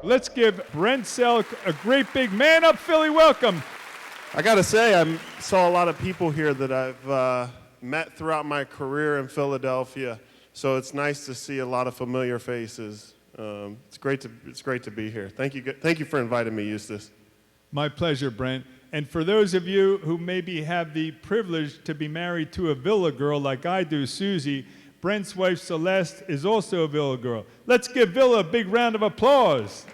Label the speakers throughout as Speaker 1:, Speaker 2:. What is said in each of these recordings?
Speaker 1: Let's give Brent Celek a great big man up, Philly welcome.
Speaker 2: I got to say, I saw a lot of people here that I've met throughout my career in Philadelphia, so it's nice to see a lot of familiar faces. It's great to be here. Thank you for inviting me, Eustace.
Speaker 1: My pleasure, Brent. And for those of you who maybe have the privilege to be married to a Villa girl like I do, Susie, Brent's wife Celeste is also a Villa girl. Let's give Villa a big round of applause.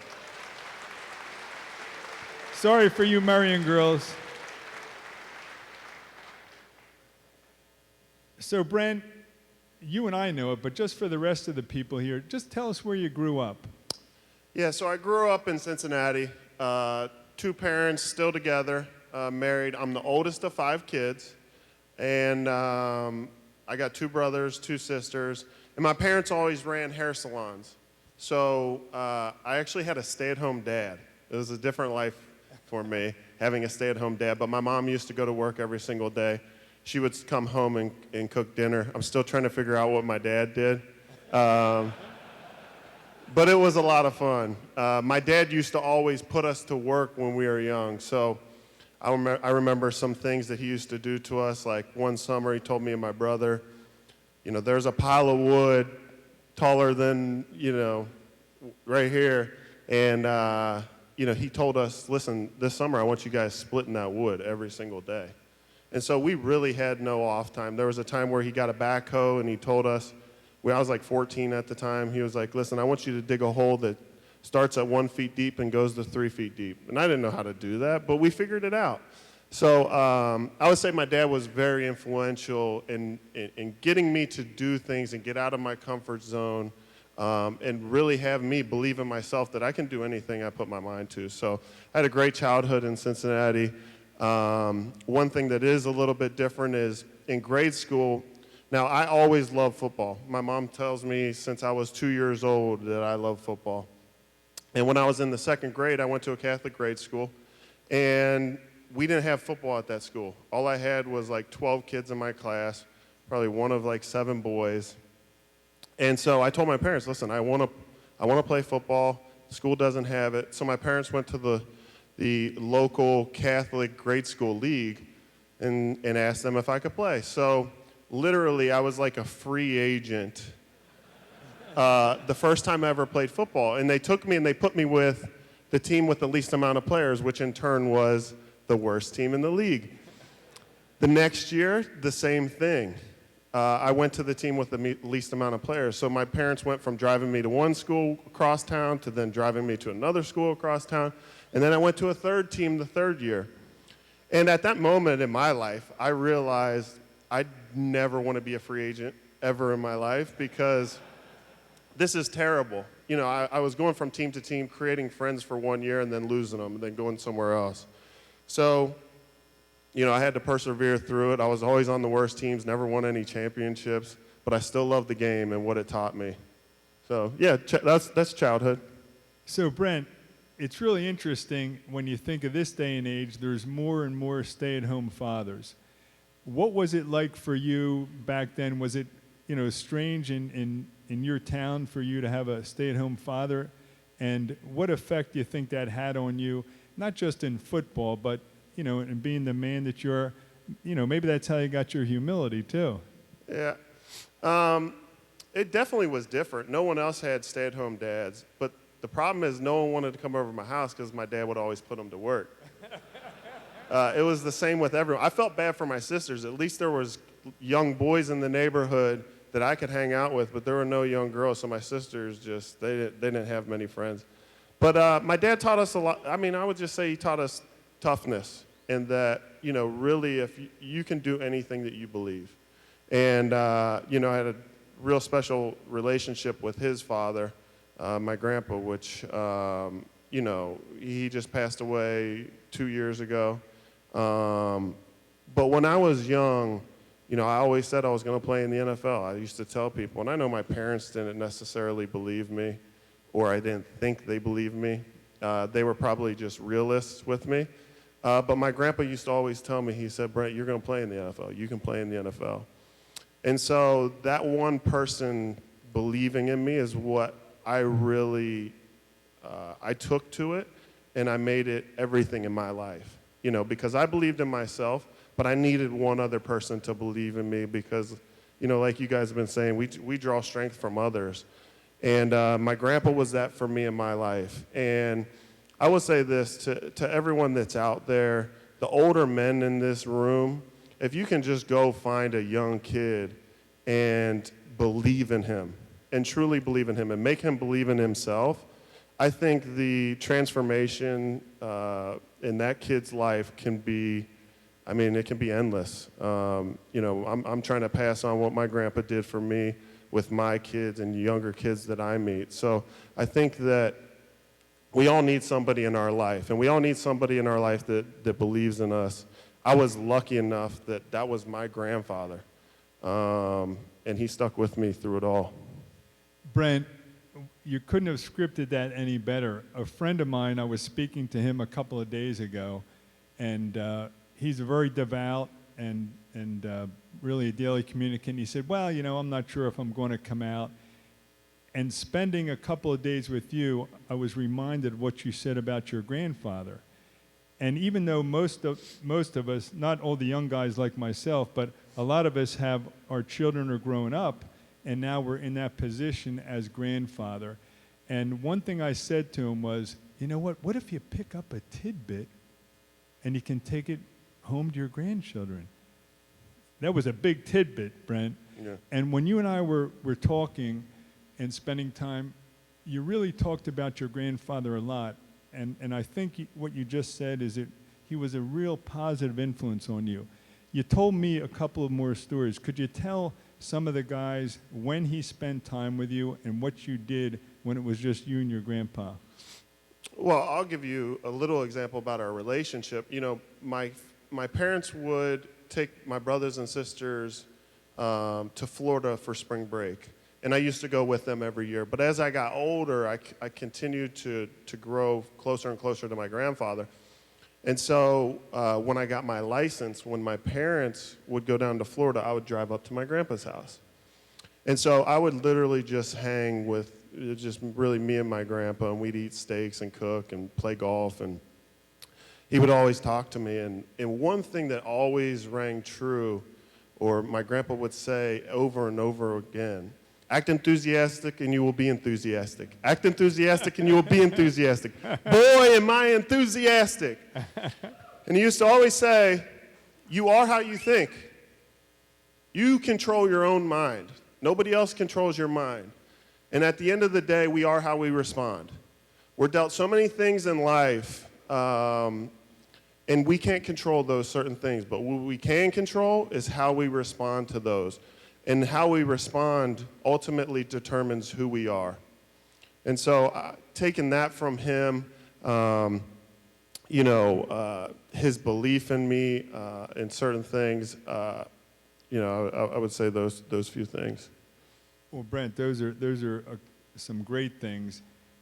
Speaker 1: Sorry for you Marion girls. So Brent, you and I know it, but just for the rest of the people here, just tell us where you grew up.
Speaker 2: Yeah, so I grew up in Cincinnati. Two parents still together, married. I'm the oldest of 5 kids, and I got 2 brothers, 2 sisters, and my parents always ran hair salons. So I actually had a stay-at-home dad. It was a different life for me, having a stay-at-home dad, but my mom used to go to work every single day. She would come home and cook dinner. I'm still trying to figure out what my dad did. But it was a lot of fun. My dad used to always put us to work when we were young. So I remember some things that he used to do to us. Like one summer, he told me and my brother, there's a pile of wood taller than, right here. And, he told us, listen, this summer I want you guys splitting that wood every single day. And so we really had no off time. There was a time where he got a backhoe and he told us, I was like 14 at the time, he was like, listen, I want you to dig a hole that starts at 1 foot deep and goes to 3 feet deep. And I didn't know how to do that, but we figured it out. So I would say my dad was very influential in getting me to do things and get out of my comfort zone and really have me believe in myself that I can do anything I put my mind to. So I had a great childhood in Cincinnati. One thing that is a little bit different is in grade school, now I always loved football. My mom tells me since I was 2 years old that I love football. And when I was in the 2nd grade, I went to a Catholic grade school, and we didn't have football at that school. All I had was like 12 kids in my class, probably one of like 7 boys. And so I told my parents, listen, I want to play football. School doesn't have it. So my parents went to the local Catholic grade school league and asked them if I could play. So literally, I was like a free agent the first time I ever played football. And they took me and they put me with the team with the least amount of players, which in turn was the worst team in the league. The next year, the same thing. I went to the team with the least amount of players. So my parents went from driving me to one school across town to then driving me to another school across town. And then I went to a 3rd team the 3rd year. And at that moment in my life, I realized I'd never want to be a free agent ever in my life because this is terrible. I was going from team to team, creating friends for 1 year and then losing them and then going somewhere else. So, I had to persevere through it. I was always on the worst teams, never won any championships, but I still loved the game and what it taught me. So, yeah, that's childhood.
Speaker 1: So, Brent, it's really interesting when you think of this day and age, there's more and more stay-at-home fathers. What was it like for you back then? Was it, strange in your town for you to have a stay-at-home father? And what effect do you think that had on you, not just in football, but, in being the man that you're, maybe that's how you got your humility too.
Speaker 2: Yeah. It definitely was different. No one else had stay-at-home dads, but the problem is no one wanted to come over to my house because my dad would always put them to work. It was the same with everyone. I felt bad for my sisters. At least there was young boys in the neighborhood that I could hang out with, but there were no young girls, so my sisters they didn't have many friends. But my dad taught us a lot. I would just say he taught us toughness, and that, really if you can do anything that you believe. And, I had a real special relationship with his father, my grandpa, which, he just passed away 2 years ago. But when I was young, I always said I was going to play in the NFL. I used to tell people, and I know my parents didn't necessarily believe me, or I didn't think they believed me. They were probably just realists with me. But my grandpa used to always tell me, he said, Brent, you're going to play in the NFL. You can play in the NFL. And so that one person believing in me is what I really I took to it and I made it everything in my life, because I believed in myself, but I needed one other person to believe in me because, like you guys have been saying, we draw strength from others. And my grandpa was that for me in my life. And I will say this to everyone that's out there, the older men in this room, if you can just go find a young kid and believe in him and truly believe in him and make him believe in himself, I think the transformation in that kid's life can be, it can be endless. I'm trying to pass on what my grandpa did for me with my kids and younger kids that I meet. So I think that we all need somebody in our life, and we all need somebody in our life that believes in us. I was lucky enough that was my grandfather, and he stuck with me through it all.
Speaker 1: Brent, you couldn't have scripted that any better. A friend of mine, I was speaking to him a couple of days ago, and he's very devout and really a daily communicant. He said, well, I'm not sure if I'm going to come out. And spending a couple of days with you, I was reminded of what you said about your grandfather. And even though most of us, not all the young guys like myself, but a lot of us have our children are grown up, and now we're in that position as grandfather. And one thing I said to him was, what if you pick up a tidbit and you can take it home to your grandchildren? That was a big tidbit, Brent.
Speaker 2: Yeah.
Speaker 1: And when you and I were talking and spending time, you really talked about your grandfather a lot. And I think what you just said is that he was a real positive influence on you. You told me a couple of more stories. Could you tell some of the guys when he spent time with you and what you did when it was just you and your grandpa?
Speaker 2: Well, I'll give you a little example about our relationship. My parents would take my brothers and sisters to Florida for spring break. And I used to go with them every year. But as I got older, I continued to grow closer and closer to my grandfather. And so when I got my license, when my parents would go down to Florida, I would drive up to my grandpa's house. And so I would literally just hang with just really me and my grandpa, and we'd eat steaks and cook and play golf. And he would always talk to me. And one thing that always rang true, or my grandpa would say over and over again, act enthusiastic and you will be enthusiastic. Act enthusiastic and you will be enthusiastic. Boy, am I enthusiastic. And he used to always say, you are how you think. You control your own mind. Nobody else controls your mind. And at the end of the day, we are how we respond. We're dealt so many things in life, and we can't control those certain things. But what we can control is how we respond to those. And how we respond ultimately determines who we are. And so taking that from him, his belief in me in certain things, I would say those few things.
Speaker 1: Well, Brent, those are some great things.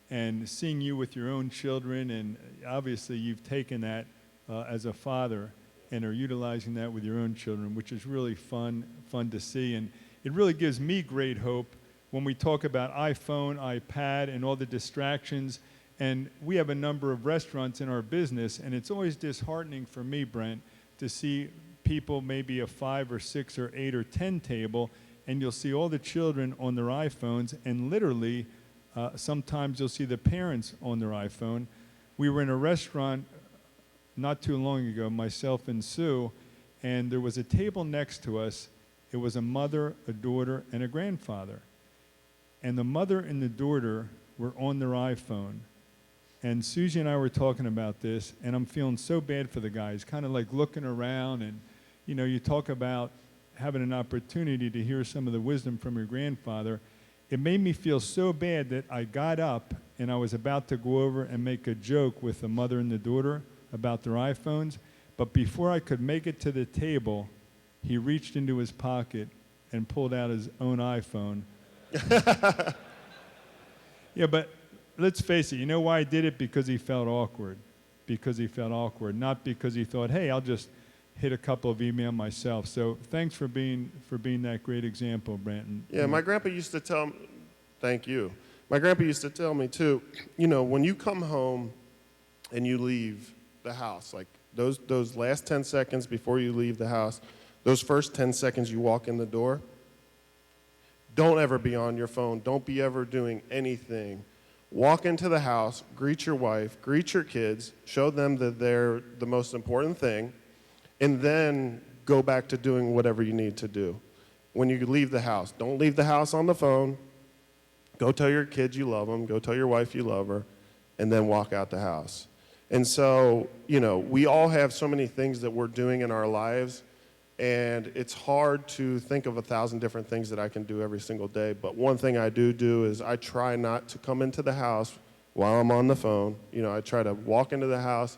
Speaker 1: And seeing you with your own children, and obviously you've taken that as a father and are utilizing that with your own children, which is really fun to see. And it really gives me great hope when we talk about iPhone, iPad, and all the distractions. And we have a number of restaurants in our business, and it's always disheartening for me, Brent, to see people maybe a 5 or 6 or 8 or 10 table, and you'll see all the children on their iPhones, and literally sometimes you'll see the parents on their iPhone. We were in a restaurant not too long ago, myself and Sue, and there was a table next to us. It was a mother, a daughter, and a grandfather. And the mother and the daughter were on their iPhone. And Susie and I were talking about this, and I'm feeling so bad for the guys, kind of like looking around, and you talk about having an opportunity to hear some of the wisdom from your grandfather. It made me feel so bad that I got up and I was about to go over and make a joke with the mother and the daughter about their iPhones, but before I could make it to the table, he reached into his pocket and pulled out his own iPhone. Yeah, but let's face it, you know why he did it? Because he felt awkward. Not because he thought, hey, I'll just hit a couple of email myself. So thanks for being that great example, Brandon.
Speaker 2: Yeah, my grandpa used to tell me, thank you. My grandpa used to tell me too, when you come home and you leave the house, like those last 10 seconds before you leave the house, those first 10 seconds you walk in the door, don't ever be on your phone. Don't be ever doing anything. Walk into the house, greet your wife, greet your kids, show them that they're the most important thing, and then go back to doing whatever you need to do. When you leave the house, don't leave the house on the phone. Go tell your kids you love them. Go tell your wife you love her, and then walk out the house. And so, we all have so many things that we're doing in our lives, and it's hard to think of 1,000 different things that I can do every single day. But one thing I do is I try not to come into the house while I'm on the phone. I try to walk into the house,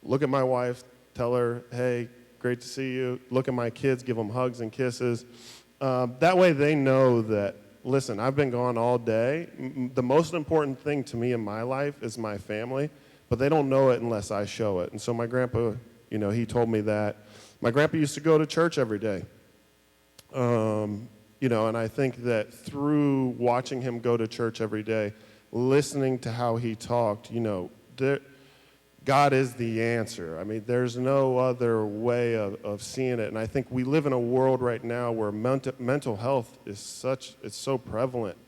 Speaker 2: look at my wife, tell her, hey, great to see you. Look at my kids, give them hugs and kisses. That way they know that, listen, I've been gone all day. The most important thing to me in my life is my family, but they don't know it unless I show it. And so my grandpa, he told me that. My grandpa used to go to church every day. And I think that through watching him go to church every day, listening to how he talked, God is the answer. I mean, there's no other way of seeing it. And I think we live in a world right now where mental health is so prevalent.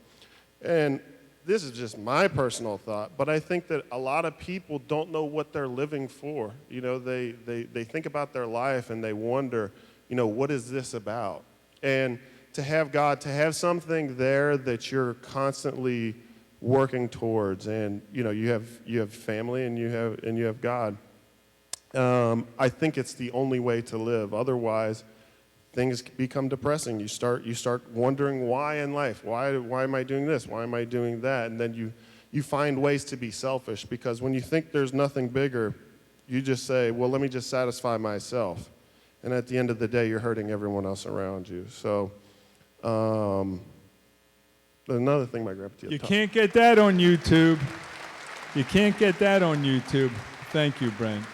Speaker 2: And this is just my personal thought, but I think that a lot of people don't know what they're living for. They think about their life and they wonder, what is this about? And to have God, to have something there that you're constantly working towards, and you have family and you have God. I think it's the only way to live. Otherwise, things become depressing. You start wondering why in life. Why am I doing this? Why am I doing that? And then you find ways to be selfish, because when you think there's nothing bigger, you just say, well, let me just satisfy myself. And at the end of the day, you're hurting everyone else around you. So another thing my grandpa
Speaker 1: You can't get that on YouTube. You can't get that on YouTube. Thank you, Brent.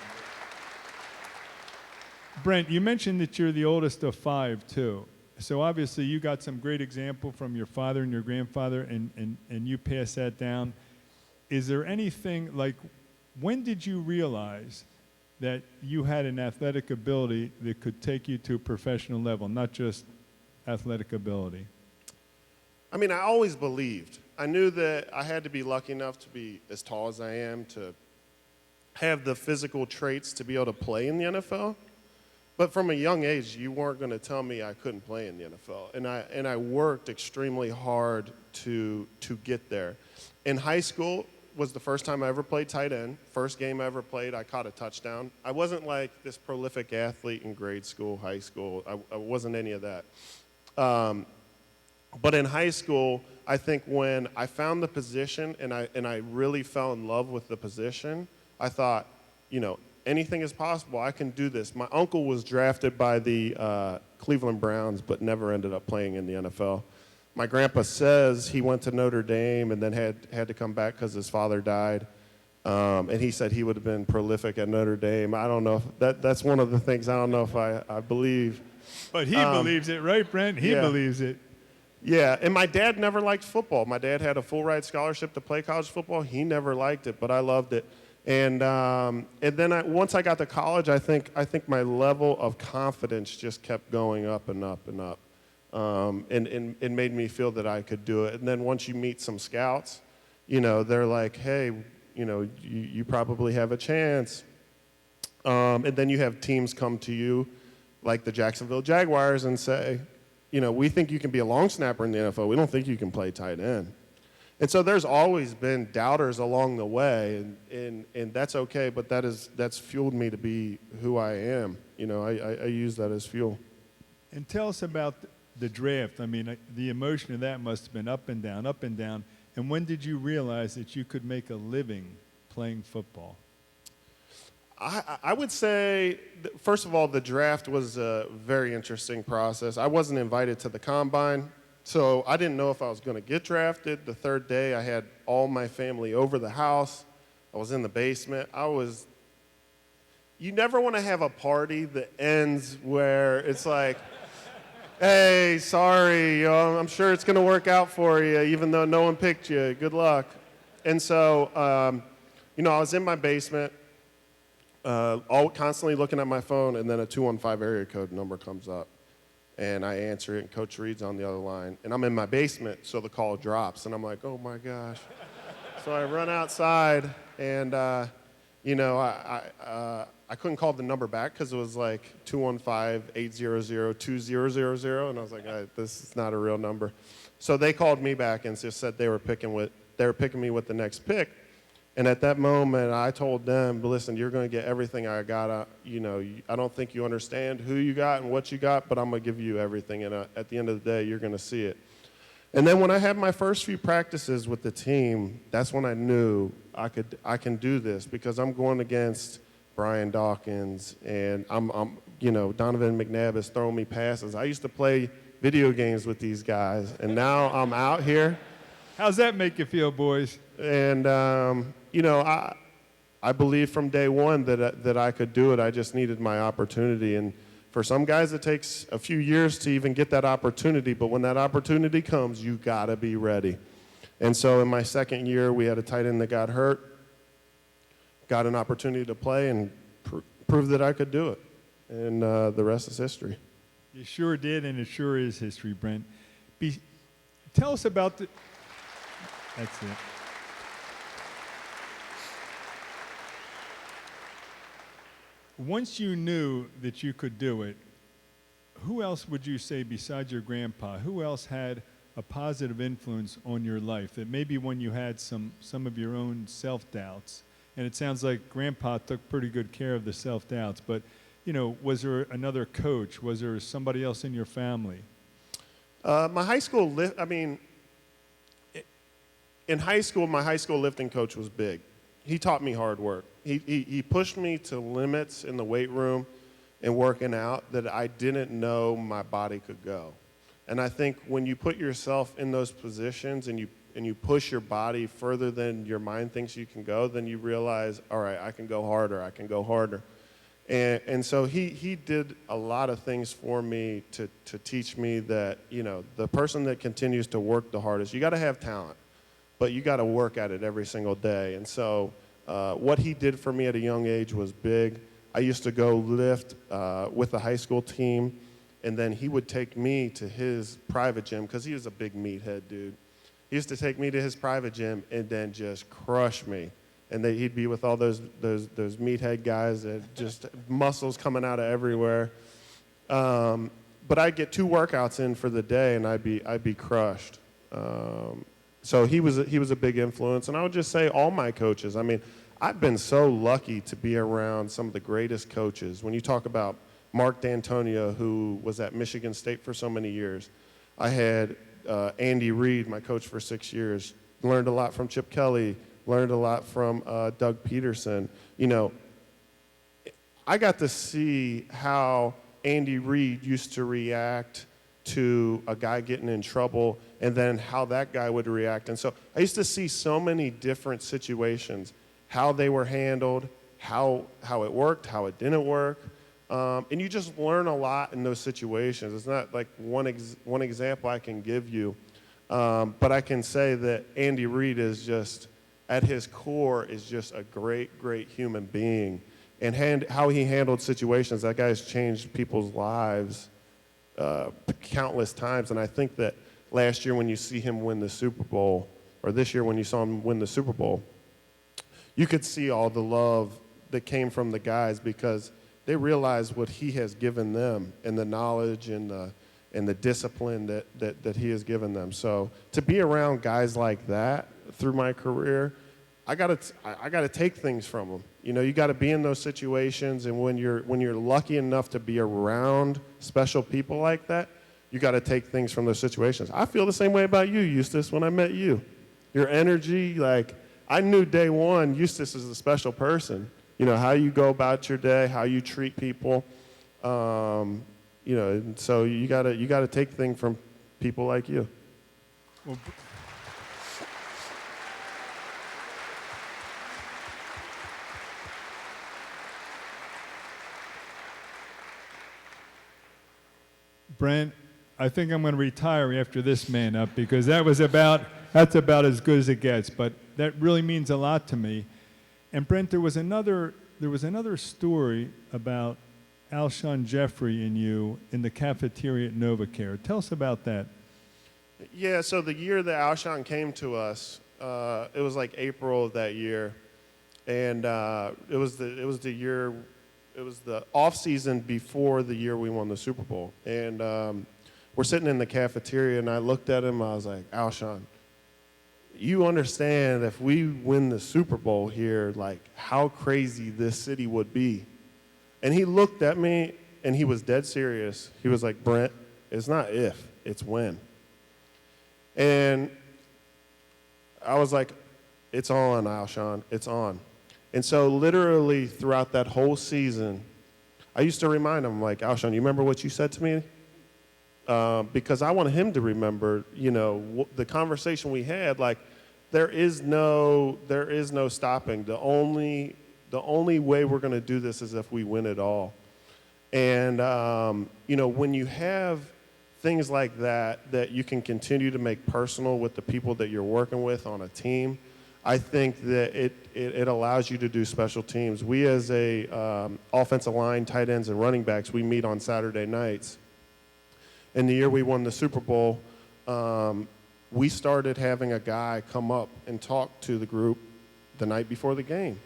Speaker 1: Brent, you mentioned that you're the oldest of 5, too. So obviously you got some great example from your father and your grandfather, and you pass that down. Is there anything, like, when did you realize that you had an athletic ability that could take you to a professional level, not just athletic ability?
Speaker 2: I mean, I always believed. I knew that I had to be lucky enough to be as tall as I am, to have the physical traits to be able to play in the NFL. But from a young age, you weren't going to tell me I couldn't play in the NFL. And I worked extremely hard to get there. In high school was the first time I ever played tight end. First game I ever played, I caught a touchdown. I wasn't like this prolific athlete in grade school, high school. I wasn't any of that. But in high school, I think when I found the position and I really fell in love with the position, I thought, anything is possible. I can do this. My uncle was drafted by the Cleveland Browns, but never ended up playing in the NFL. My grandpa says he went to Notre Dame and then had to come back because his father died. And he said he would have been prolific at Notre Dame. I don't know. That's one of the things I don't know if I believe.
Speaker 1: But he believes it, right, Brent? He believes it.
Speaker 2: Yeah, and my dad never liked football. My dad had a full ride scholarship to play college football. He never liked it, but I loved it. And then once I got to college, I think my level of confidence just kept going up and up and up, and made me feel that I could do it. And then once you meet some scouts, they're like, hey, you probably have a chance. And then you have teams come to you, like the Jacksonville Jaguars, and say, we think you can be a long snapper in the NFL. We don't think you can play tight end. And so there's always been doubters along the way, and that's okay, but that's fueled me to be who I am. I use that as fuel.
Speaker 1: And tell us about the draft. I mean, the emotion of that must have been up and down, up and down. And when did you realize that you could make a living playing football?
Speaker 2: I would say, first of all, the draft was a very interesting process. I wasn't invited to the combine, so I didn't know if I was going to get drafted. The third day, I had all my family over the house. I was in the basement. You never want to have a party that ends where it's like, Hey, sorry. I'm sure it's going to work out for you, even though no one picked you. Good luck. And so, I was in my basement, all constantly looking at my phone, and then a 215 area code number comes up. And I answer it, and Coach Reed's on the other line. And I'm in my basement, so the call drops. And I'm like, oh, my gosh. So I run outside, and, I couldn't call the number back because it was like 215-800-2000. And I was like, this is not a real number. So they called me back and just said they were picking me with the next pick. And at that moment, I told them, listen, you're going to get everything I got. I don't think you understand who you got and what you got, but I'm going to give you everything. And at the end of the day, you're going to see it. And then when I had my first few practices with the team, that's when I knew I can do this, because I'm going against Brian Dawkins and Donovan McNabb is throwing me passes. I used to play video games with these guys, and now I'm out here.
Speaker 1: How's that make you feel, boys?
Speaker 2: And, I believed from day one that I could do it. I just needed my opportunity. And for some guys, it takes a few years to even get that opportunity. But when that opportunity comes, you got to be ready. And so in my second year, we had a tight end that got hurt, got an opportunity to play, and proved that I could do it. And the rest is history.
Speaker 1: You sure did, and it sure is history, Brent. Tell us about the... That's it. Once you knew that you could do it, who else would you say besides your grandpa, who else had a positive influence on your life that maybe when you had some of your own self-doubts, and it sounds like grandpa took pretty good care of the self-doubts, but, was there another coach? Was there somebody else in your family?
Speaker 2: My high school in high school, my high school lifting coach was big. He taught me hard work. He pushed me to limits in the weight room and working out that I didn't know my body could go. And I think when you put yourself in those positions and you push your body further than your mind thinks you can go, then you realize, all right, I can go harder, I can go harder. And so he did a lot of things for me to teach me that, the person that continues to work the hardest, you got to have talent, but you got to work at it every single day. And so what he did for me at a young age was big. I used to go lift with the high school team, and then he would take me to his private gym because he was a big meathead dude. He used to take me to his private gym and then just crush me. And he'd be with all those meathead guys that just muscles coming out of everywhere. But I'd get 2 workouts in for the day, and I'd be crushed. So he was a big influence. And I would just say all my coaches. I mean, I've been so lucky to be around some of the greatest coaches. When you talk about Mark D'Antonio, who was at Michigan State for so many years, I had Andy Reid, my coach for 6 years. Learned a lot from Chip Kelly. Learned a lot from Doug Peterson. I got to see how Andy Reid used to react to a guy getting in trouble, and then how that guy would react. And so I used to see so many different situations, how they were handled, how it worked, how it didn't work. And you just learn a lot in those situations. It's not like one example I can give you, but I can say that Andy Reid is just, at his core, is just a great, great human being. And how he handled situations, that guy's changed people's lives countless times. And I think that last year when you see him win the Super Bowl, or this year when you saw him win the Super Bowl, you could see all the love that came from the guys, because they realize what he has given them, and the knowledge and the discipline that he has given them. So to be around guys like that through my career, I gotta take things from them. You got to be in those situations, and when you're lucky enough to be around special people like that, you got to take things from those situations. I feel the same way about you, Eustace, when I met you. Your energy, like, I knew day one Eustace is a special person. How you go about your day, how you treat people. And so you gotta take things from people like you.
Speaker 1: Well, Brent, I think I'm going to retire after this man up because that's about as good as it gets. But that really means a lot to me. And Brent, there was another story about Alshon Jeffrey and you in the cafeteria at NovaCare. Tell us about that.
Speaker 2: Yeah, so the year that Alshon came to us, it was like April of that year, and it was the off season before the year we won the Super Bowl, and we're sitting in the cafeteria, and I looked at him, I was like, Alshon, you understand if we win the Super Bowl here, like how crazy this city would be. And he looked at me, and he was dead serious. He was like, Brent, it's not if, it's when. And I was like, it's on, Alshon, it's on. And so literally throughout that whole season, I used to remind him, like, Alshon, you remember what you said to me? Because I wanted him to remember, the conversation we had, like, there is no stopping. The only way we're going to do this is if we win it all. And, when you have things like that you can continue to make personal with the people that you're working with on a team, I think that it allows you to do special teams. We as a offensive line, tight ends, and running backs, we meet on Saturday nights. In the year we won the Super Bowl, we started having a guy come up and talk to the group the night before the game.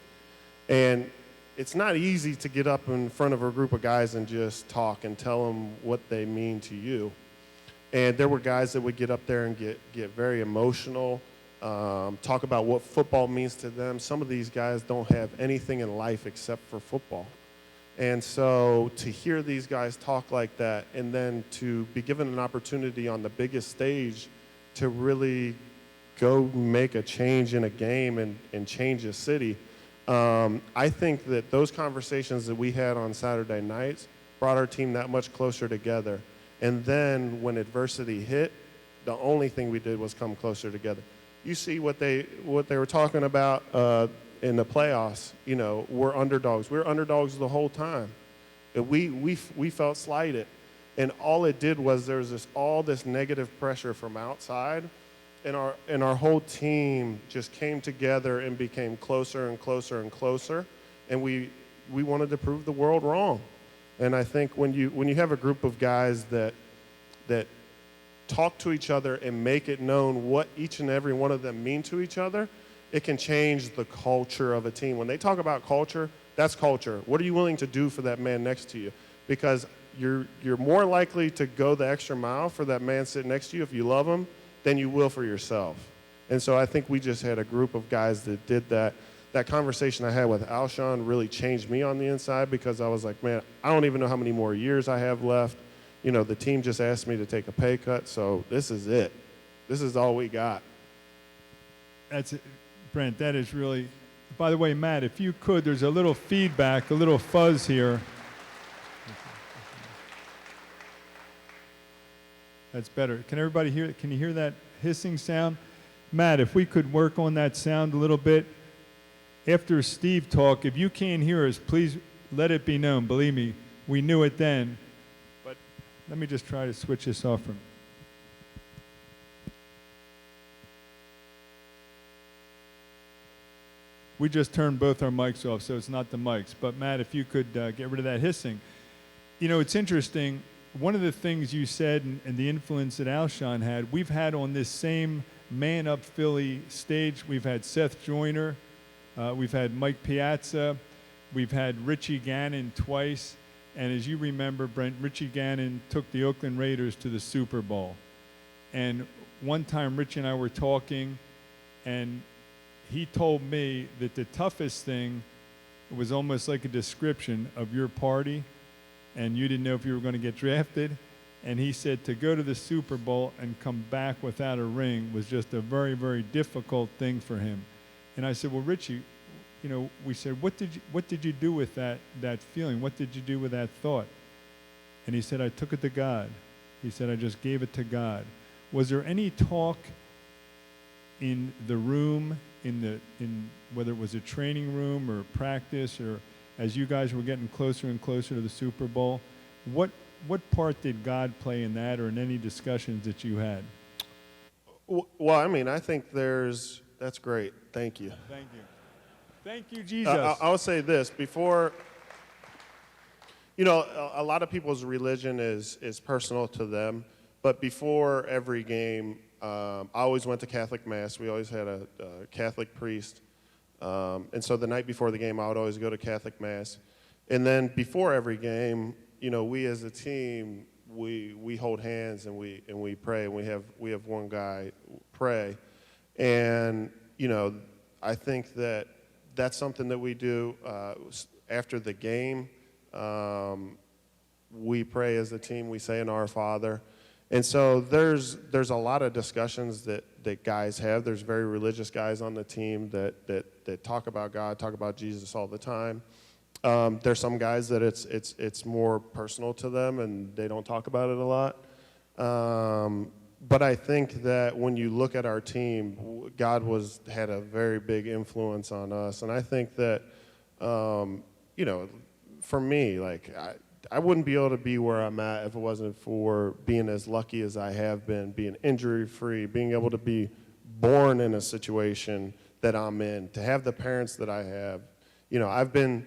Speaker 2: And it's not easy to get up in front of a group of guys and just talk and tell them what they mean to you. And there were guys that would get up there and get very emotional, talk about what football means to them. Some of these guys don't have anything in life except for football. And so to hear these guys talk like that and then to be given an opportunity on the biggest stage to really go make a change in a game and change a city, I think that those conversations that we had on Saturday nights brought our team that much closer together. And then when adversity hit, the only thing we did was come closer together. You see what they were talking about in the playoffs. We're underdogs. We were underdogs the whole time. And we felt slighted. And all it did was there was all this negative pressure from outside. And our whole team just came together and became closer and closer and closer. And we wanted to prove the world wrong. And I think when you have a group of guys that talk to each other and make it known what each and every one of them mean to each other, it can change the culture of a team. When they talk about culture, that's culture. What are you willing to do for that man next to you? Because you're more likely to go the extra mile for that man sitting next to you if you love him than you will for yourself. And so I think we just had a group of guys that did that. That conversation I had with Alshon really changed me on the inside because I was like, man, I don't even know how many more years I have left. The team just asked me to take a pay cut, so this is it. This is all we got.
Speaker 1: That's it. Brent, that is really, by the way, Matt, if you could, there's a little feedback, a little fuzz here. That's better. Can everybody hear it? Can you hear that hissing sound? Matt, if we could work on that sound a little bit. After Steve talk, if you can't hear us, please let it be known. Believe me, we knew it then. But let me just try to switch this off from. We just turned both our mics off, so it's not the mics. But Matt, if you could get rid of that hissing. It's interesting. One of the things you said and the influence that Alshon had, we've had on this same Man Up Philly stage, we've had Seth Joyner, we've had Mike Piazza, we've had Richie Gannon twice, and as you remember, Brent, Richie Gannon took the Oakland Raiders to the Super Bowl. And one time Richie and I were talking, and he told me that the toughest thing was almost like a description of your party, and you didn't know if you were going to get drafted. And he said to go to the Super Bowl and come back without a ring was just a very, very difficult thing for him. And I said, well, Richie, we said, what did you do with that feeling? What did you do with that thought? And he said, I took it to God. He said, I just gave it to God. Was there any talk in the room, in whether it was a training room or practice, or as you guys were getting closer and closer to the Super Bowl, what what part did God play in that, or in any discussions that you had?
Speaker 2: Well, I mean, I think that's great. Thank you.
Speaker 1: Thank you. Thank you, Jesus.
Speaker 2: I'll say this before. You know, a lot of people's religion is personal to them, but before every game, I always went to Catholic Mass. We always had a Catholic priest, and so the night before the game, I would always go to Catholic Mass. And then before every game, you know, we as a team, we hold hands and we pray, and we have one guy pray, and you know, I think that's something that we do after the game. We pray as a team. We say in Our Father, and so there's a lot of discussions that guys have. There's very religious guys on the team that talk about God, talk about Jesus all the time. There's some guys that it's more personal to them and they don't talk about it a lot. But I think that when you look at our team, God had a very big influence on us, and I think that you know, for me, like I wouldn't be able to be where I'm at if it wasn't for being as lucky as I have been, being injury-free, being able to be born in a situation that I'm in, to have the parents that I have. You know, I've been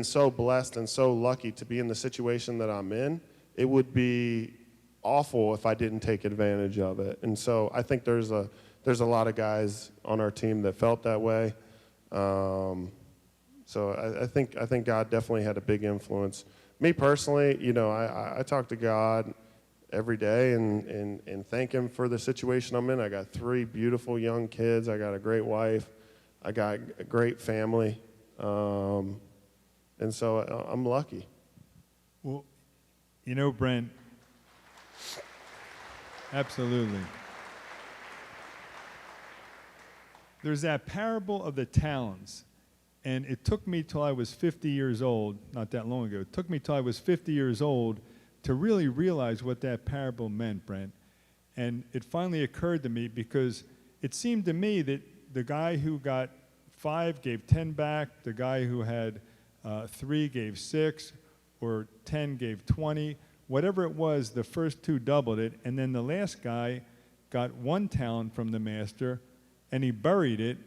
Speaker 2: so blessed and so lucky to be in the situation that I'm in. It would be awful if I didn't take advantage of it. And so I think there's a lot of guys on our team that felt that way. So I think God definitely had a big influence. Me personally, you know, I talk to God every day and thank Him for the situation I'm in. I got 3 beautiful young kids. I got a great wife. I got a great family. And so I'm lucky.
Speaker 1: Well, you know, Brent, absolutely. There's that parable of the talents. And it took me till I was 50 years old, not that long ago, it took me till I was 50 years old to really realize what that parable meant, Brent. And it finally occurred to me because it seemed to me that the guy who got 5 gave 10 back, the guy who had 3 gave 6, or 10 gave 20. Whatever it was, the first 2 doubled it, and then the last guy got 1 talent from the master, and he buried it,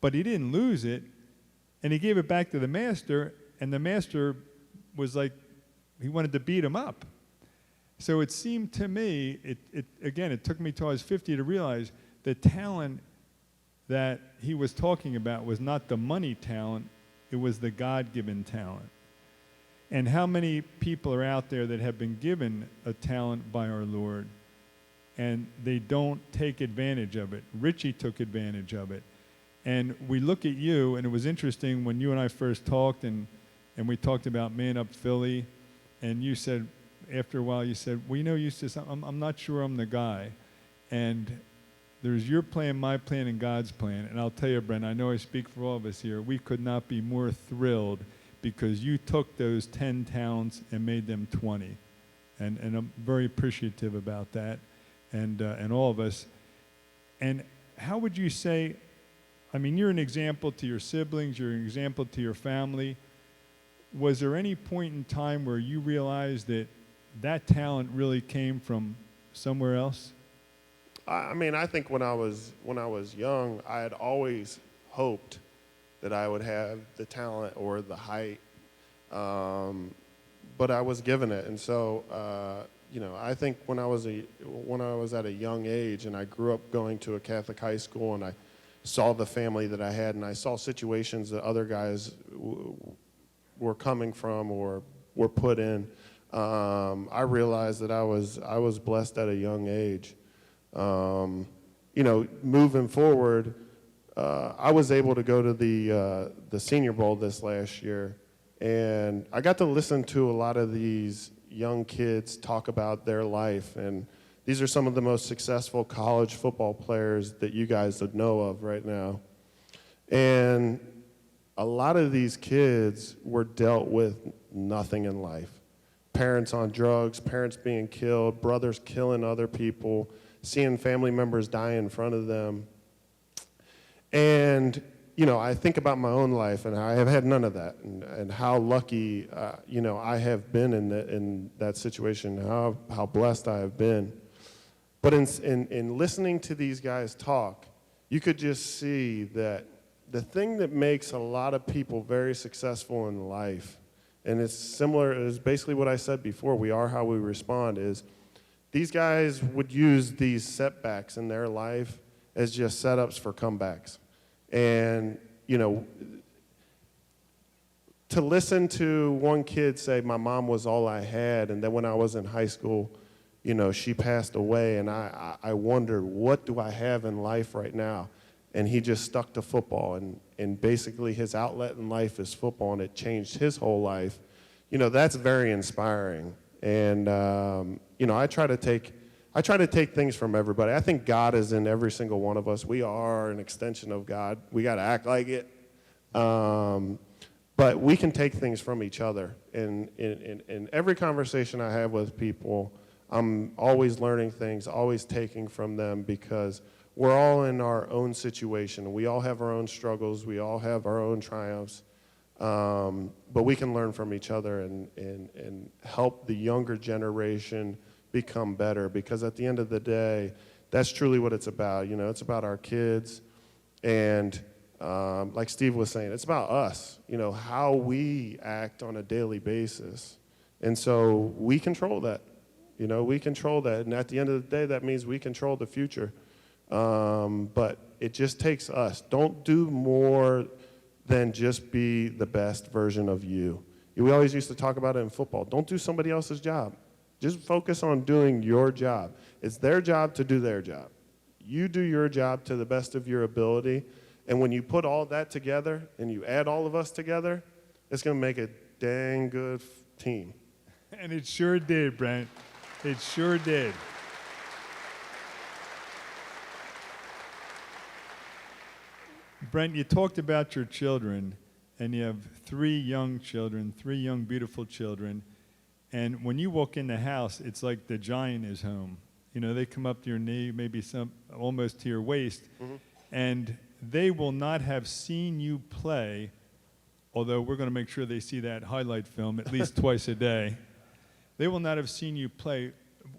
Speaker 1: but he didn't lose it. And he gave it back to the master, and the master was like, he wanted to beat him up. So it seemed to me, it took me till I was 50 to realize the talent that he was talking about was not the money talent, it was the God-given talent. And how many people are out there that have been given a talent by our Lord, and they don't take advantage of it? Richie took advantage of it. And we look at you, and it was interesting when you and I first talked, and we talked about Man Up Philly, and you said, after a while, you said, well, you know, Eustace, I'm not sure I'm the guy. And there's your plan, my plan, and God's plan. And I'll tell you, Brent, I know I speak for all of us here, we could not be more thrilled because you took those 10 talents and made them 20. And I'm very appreciative about that, and all of us. And how would you say, I mean, you're an example to your siblings, you're an example to your family. Was there any point in time where you realized that talent really came from somewhere else?
Speaker 2: I mean, I think when I was young, I had always hoped that I would have the talent or the height, but I was given it. And so, you know, I think when I was at a young age, and I grew up going to a Catholic high school, and I saw the family that I had, and I saw situations that other guys were coming from or were put in, I realized that I was blessed at a young age. You know, moving forward, I was able to go to the Senior Bowl this last year, and I got to listen to a lot of these young kids talk about their life, and these are some of the most successful college football players that you guys would know of right now. And a lot of these kids were dealt with nothing in life. Parents on drugs, parents being killed, brothers killing other people, seeing family members die in front of them. And I think about my own life, and I have had none of that, and how lucky, I have been in that situation, how blessed I have been. But in listening to these guys talk, you could just see that the thing that makes a lot of people very successful in life, and it's similar, is basically what I said before, we are how we respond, is these guys would use these setbacks in their life as just setups for comebacks. And, to listen to one kid say, my mom was all I had, and then when I was in high school, she passed away, and I wondered, what do I have in life right now? And he just stuck to football, and basically his outlet in life is football, and it changed his whole life. That's very inspiring. And, I try to take things from everybody. I think God is in every single one of us. We are an extension of God. We got to act like it. But we can take things from each other. And in every conversation I have with people, I'm always learning things, always taking from them, because we're all in our own situation. We all have our own struggles. We all have our own triumphs. But we can learn from each other and help the younger generation become better, because at the end of the day, that's truly what it's about. It's about our kids, and like Steve was saying, it's about us, how we act on a daily basis. And so we control that. We control that, and at the end of the day, that means we control the future. But it just takes us. Don't do more than just be the best version of you. We always used to talk about it in football. Don't do somebody else's job. Just focus on doing your job. It's their job to do their job. You do your job to the best of your ability, and when you put all that together and you add all of us together, it's going to make a dang good team.
Speaker 1: And it sure did, Brent. It sure did. Brent, you talked about your children, and you have 3 young children, 3 young, beautiful children. And when you walk in the house, it's like the giant is home. They come up to your knee, maybe some almost to your waist, and they will not have seen you play, although we're going to make sure they see that highlight film at least twice a day. They will not have seen you play.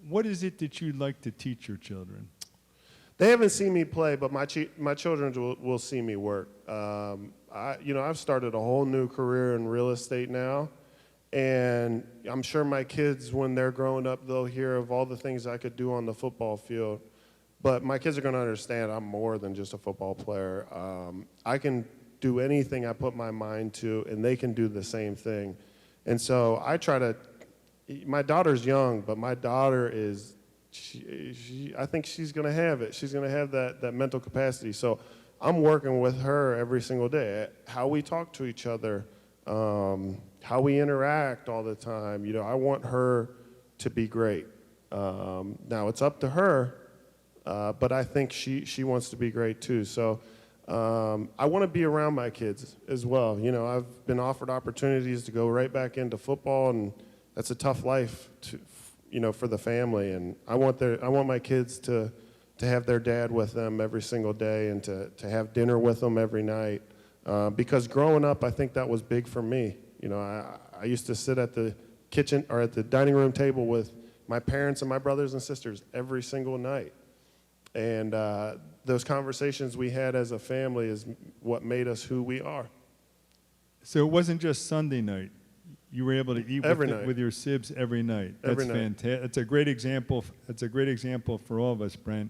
Speaker 1: What is it that you'd like to teach your children?
Speaker 2: They haven't seen me play, but my children will see me work. I've started a whole new career in real estate now, and I'm sure my kids, when they're growing up, they'll hear of all the things I could do on the football field. But my kids are going to understand I'm more than just a football player. I can do anything I put my mind to, and they can do the same thing. And so I try to. My daughter's young, but my daughter is. I think she's going to have it. She's going to have that mental capacity. So I'm working with her every single day. How we talk to each other, how we interact all the time. I want her to be great. Now it's up to her, but I think she wants to be great too. So I want to be around my kids as well. I've been offered opportunities to go right back into football, and that's a tough life for the family, and I want my kids to have their dad with them every single day, and to have dinner with them every night, because growing up, I think that was big for me. I used to sit at the kitchen or at the dining room table with my parents and my brothers and sisters every single night, and those conversations we had as a family is what made us who we are.
Speaker 1: So it wasn't just Sunday night. You were able to eat with your sibs every night. That's fantastic. That's a great example. That's a great example for all of us, Brent.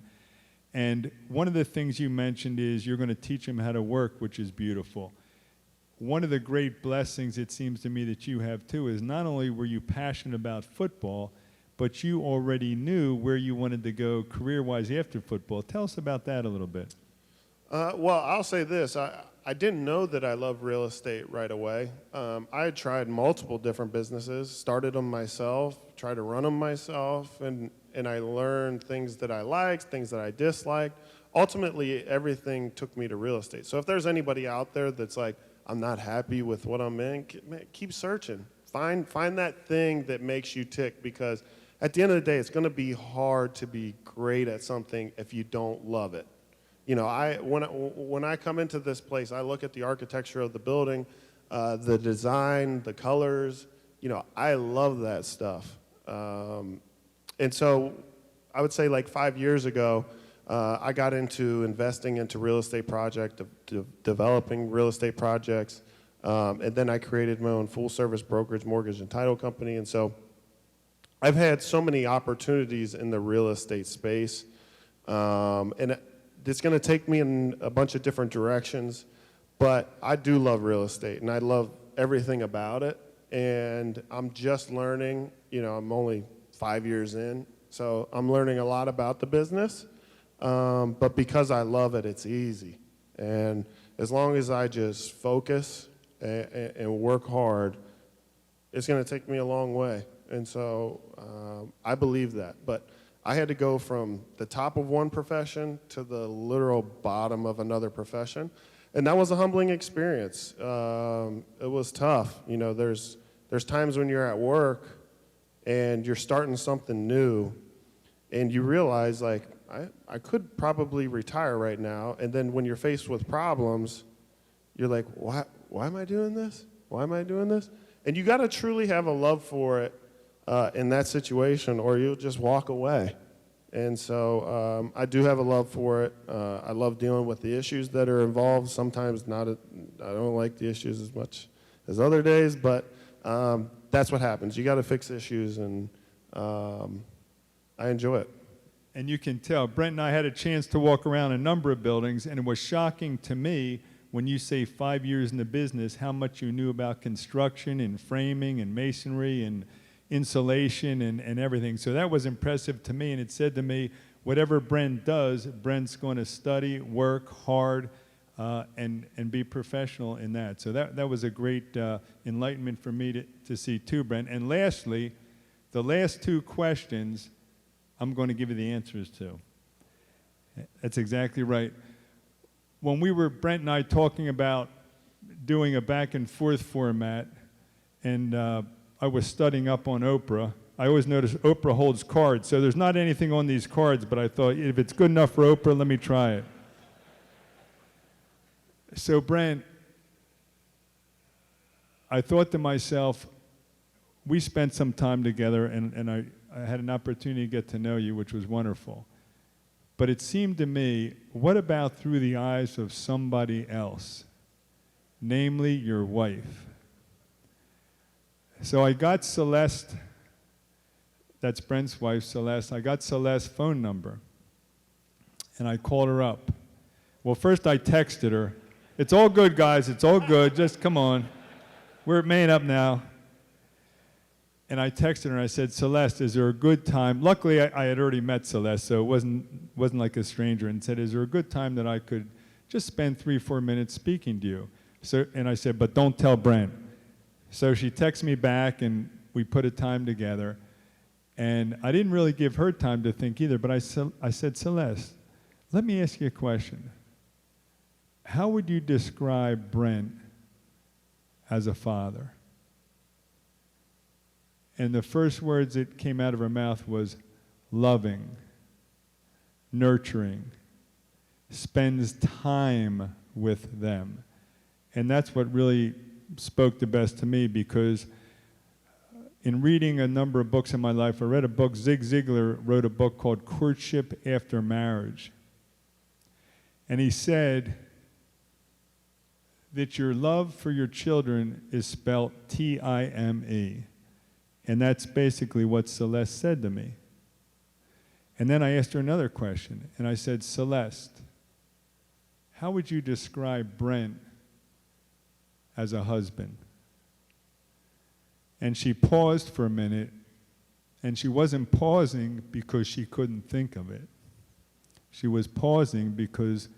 Speaker 1: And one of the things you mentioned is you're going to teach them how to work, which is beautiful. One of the great blessings, it seems to me, that you have too is not only were you passionate about football, but you already knew where you wanted to go career-wise after football. Tell us about that a little bit.
Speaker 2: Well, I'll say this. I didn't know that I loved real estate right away. I had tried multiple different businesses, started them myself, tried to run them myself, and I learned things that I liked, things that I disliked. Ultimately, everything took me to real estate. So if there's anybody out there that's like, I'm not happy with what I'm in, keep searching. Find that thing that makes you tick, because at the end of the day, it's going to be hard to be great at something if you don't love it. You know, when I come into this place, I look at the architecture of the building, the design, the colors. You know, I love that stuff. And so I would say like 5 years ago, I got into investing into real estate projects, developing real estate projects, and then I created my own full-service brokerage, mortgage, and title company. And so I've had so many opportunities in the real estate space, and it's going to take me in a bunch of different directions, but I do love real estate, and I love everything about it, and I'm just learning. You know, I'm only 5 years in, so I'm learning a lot about the business, but because I love it, it's easy. And as long as I just focus and work hard, it's going to take me a long way. And so I believe that. But I had to go from the top of one profession to the literal bottom of another profession. And that was a humbling experience. It was tough. You know, there's times when you're at work and you're starting something new and you realize, like, I could probably retire right now. And then when you're faced with problems, you're like, why am I doing this? Why am I doing this? And you got to truly have a love for it in that situation, or you'll just walk away. And so I do have a love for it. I love dealing with the issues that are involved. Sometimes I don't like the issues as much as other days, but that's what happens. You got to fix issues, and I enjoy it.
Speaker 1: And you can tell, Brent and I had a chance to walk around a number of buildings, and it was shocking to me when you say 5 years in the business, how much you knew about construction and framing and masonry and insulation and everything. So that was impressive to me, and it said to me, whatever Brent does, Brent's going to study, work hard, and be professional in that. So that was a great enlightenment for me to see too, Brent. And lastly, the last two questions, I'm going to give you the answers to. That's exactly right. When we were, Brent and I, talking about doing a back and forth format, and I was studying up on Oprah, I always notice Oprah holds cards, so there's not anything on these cards, but I thought, if it's good enough for Oprah, let me try it. So Brent, I thought to myself, we spent some time together, and I had an opportunity to get to know you, which was wonderful. But it seemed to me, what about through the eyes of somebody else, namely your wife? So I got Celeste, that's Brent's wife, Celeste. I got Celeste's phone number, and I called her up. Well, first I texted her. It's all good, guys. It's all good. Just come on. We're made up now. And I texted her and I said, Celeste, is there a good time? Luckily, I had already met Celeste, so it wasn't like a stranger, and said, is there a good time that I could just spend 3-4 minutes speaking to you? So, and I said, but don't tell Brent. So she texted me back, and we put a time together. And I didn't really give her time to think either, but I said, Celeste, let me ask you a question. How would you describe Brent as a father? And the first words that came out of her mouth was loving, nurturing, spends time with them. And that's what really spoke the best to me, because in reading a number of books in my life, I read a book, Zig Ziglar wrote a book called Courtship After Marriage. And he said that your love for your children is spelled T-I-M-E. And that's basically what Celeste said to me. And then I asked her another question, and I said, Celeste, how would you describe Brent as a husband? And she paused for a minute, and she wasn't pausing because she couldn't think of it. She was pausing because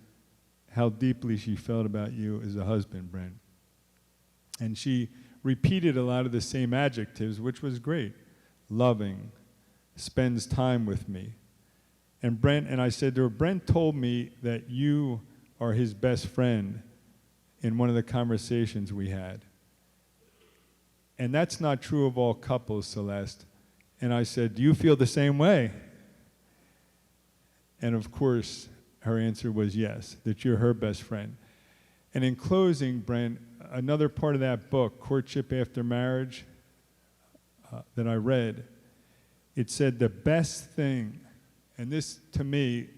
Speaker 1: how deeply she felt about you as a husband, Brent. And she repeated a lot of the same adjectives, which was great. Loving, spends time with me. And I said to her, Brent told me that you are his best friend in one of the conversations we had. And that's not true of all couples, Celeste. And I said, do you feel the same way? And of course, her answer was yes, that you're her best friend. And in closing, Brent, another part of that book, Courtship After Marriage, that I read, it said the best thing, and this to me,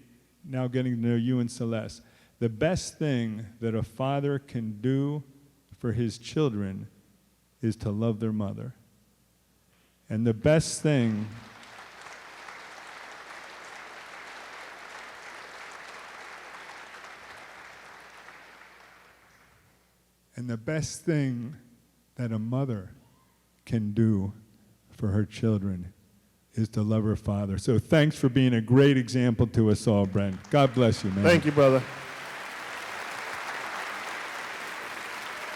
Speaker 1: now getting to know you and Celeste, the best thing that a father can do for his children is to love their mother. And the best thing that a mother can do for her children is to love her father. So thanks for being a great example to us all, Brent. God bless you, man.
Speaker 2: Thank you, brother.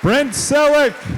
Speaker 1: Brent Celek.